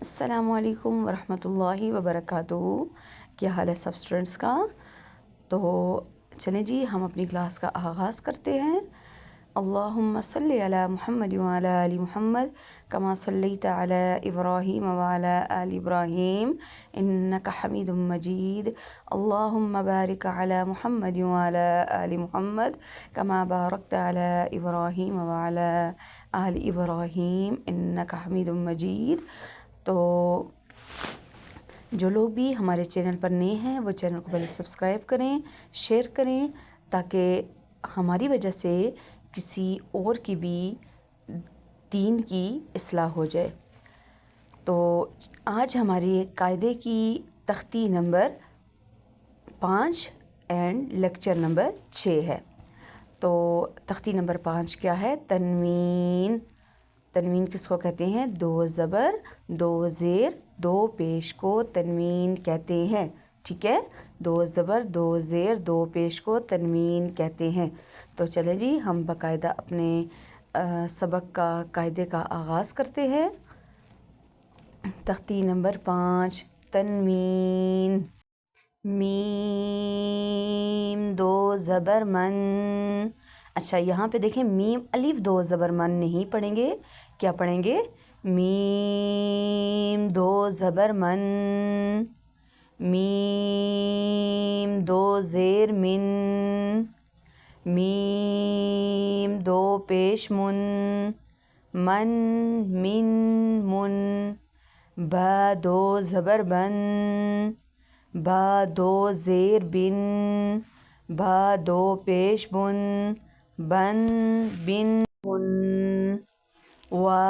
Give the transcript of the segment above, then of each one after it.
السلام علیکم ورحمۃ اللہ وبرکاتہ۔ کیا حال ہے سب اسٹوڈنٹس کا؟ تو چلیں جی ہم اپنی کلاس کا آغاز کرتے ہیں۔ اللہم صلی علی محمد وعلی آل محمد کما صلیت علی ابراہیم وعلی آل ابراہیم انک حمید مجید۔ اللہم بارک علی محمد وعلی آل محمد کما بارکت علی ابراہیم وعلی آل ابراہیم انک حمید مجید۔ تو جو لوگ بھی ہمارے چینل پر نئے ہیں وہ چینل کو پہلے سبسکرائب کریں، شیئر کریں، تاکہ ہماری وجہ سے کسی اور کی بھی دین کی اصلاح ہو جائے۔ تو آج ہماری قاعدے کی تختی نمبر 5 اینڈ لیکچر نمبر 6 ہے۔ تو تختی نمبر 5 کیا ہے؟ تنوین۔ تنوین کس کو کہتے ہیں؟ 2 زبر 2 زیر 2 پیش کو تنوین کہتے ہیں، ٹھیک ہے؟ 2 زبر 2 زیر 2 پیش کو تنوین کہتے ہیں۔ تو چلیں جی ہم باقاعدہ اپنے سبق کا قاعدے کا آغاز کرتے ہیں۔ تختی نمبر 5 تنوین۔ میم 2 زبر من۔ اچھا یہاں پہ دیکھیں میم الف 2 زبر من نہیں پڑھیں گے، کیا پڑھیں گے؟ میم 2 زبر من، میم 2 زیر من، میم 2 پیش من، من من من۔ با 2 زبر بن، با 2 زیر بن، با 2 پیش بن، بن بن بن۔ وا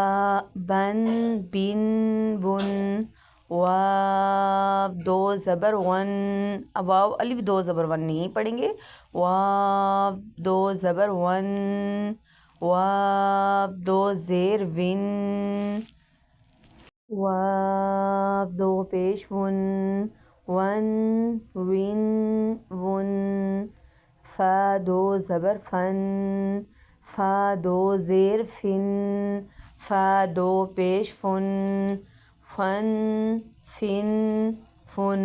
بن بن بن، واو 2 زبر ون، اب واو الف 2 زبر ون نہیں پڑھیں گے، واو 2 زبر ون، واو 2 زیر ون، واو 2 پیش ون، ون ون ون۔ فا 2 زبر فن، فا 2 زیر فن، فا 2 پیش فن، فن فن فن۔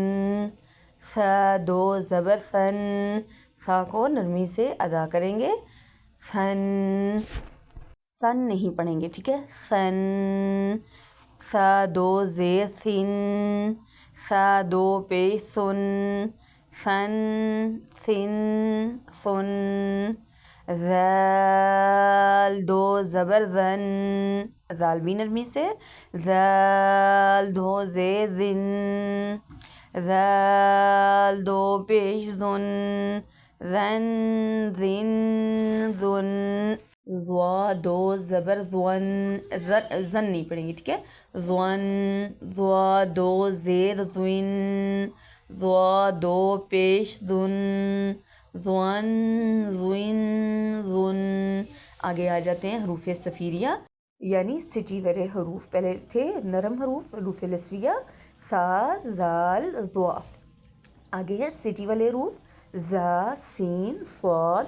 سا 2 زبر فن، سا کو نرمی سے ادا کریں گے، فن، سن نہیں پڑھیں گے، ٹھیک ہے؟ سن۔ سا 2 زیر سن، سا 2 پیش سن، سن سن سن۔ ذال 2 زبر زن، ذال بھی نرمی سے، ذال 2 زیر زن، ذال 2 پیش زن، زن زن زن۔ ضا 2 زبر زون، زن نہیں پڑھیں گے، ٹھیک ہے؟ زون، ضا 2 زیر زن، ضا 2 پیش زن، زون زن زن۔ آگے آ جاتے ہیں حروف صفیریہ یعنی سٹی والے حروف۔ پہلے تھے نرم حروف حروف لسویہ، سا ذال ضا۔ آگے ہے سٹی والے حروف، زا سین صاد۔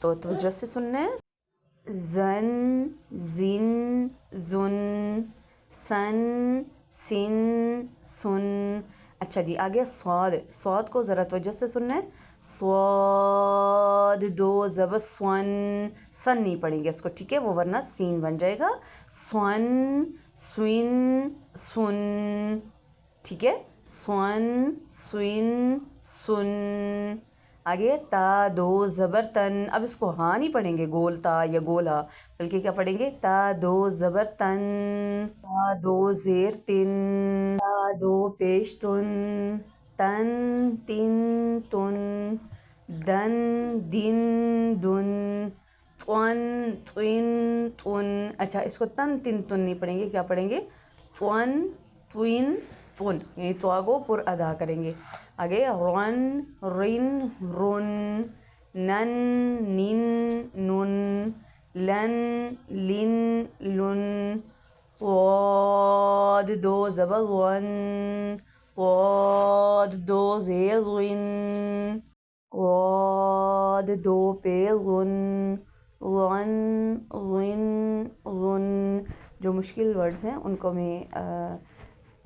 تو توجہ سے سننا ہے، زن زن زن، سن سن سن۔ اچھا جی آگے صاد، صاد کو ذرا توجہ سے سننا ہے، صاد 2 زبر سون، سن نہیں پڑھیں گے اس کو، ٹھیک ہے؟ وہ ورنہ سین بن جائے گا، سون سوین سن، ٹھیک ہے؟ سون سوین سن۔ آگے تا 2 زبر تن، اب اس کو ہاں نہیں پڑھیں گے گول تا یا گول ہا، بلکہ کیا پڑھیں گے؟ تا 2 زبر تن، تا 2 زیر تن، تا 2 پیش تن، تن تن تن۔ دن دن دن، تون تون تون۔ اچھا اس کو تن تن تن نہیں پڑھیں گے، کیا پڑھیں گے؟ تون تون تون، یعنی توا کو پر ادا کریں گے۔ آگے رن رن رن، نن نن نن، لن لن لن۔ ضاد 2 زبر ون، ضاد 2 زیر زن، ضاد 2 پیش زن، ظن ظن ظن۔ جو مشکل ورڈز ہیں ان کو میں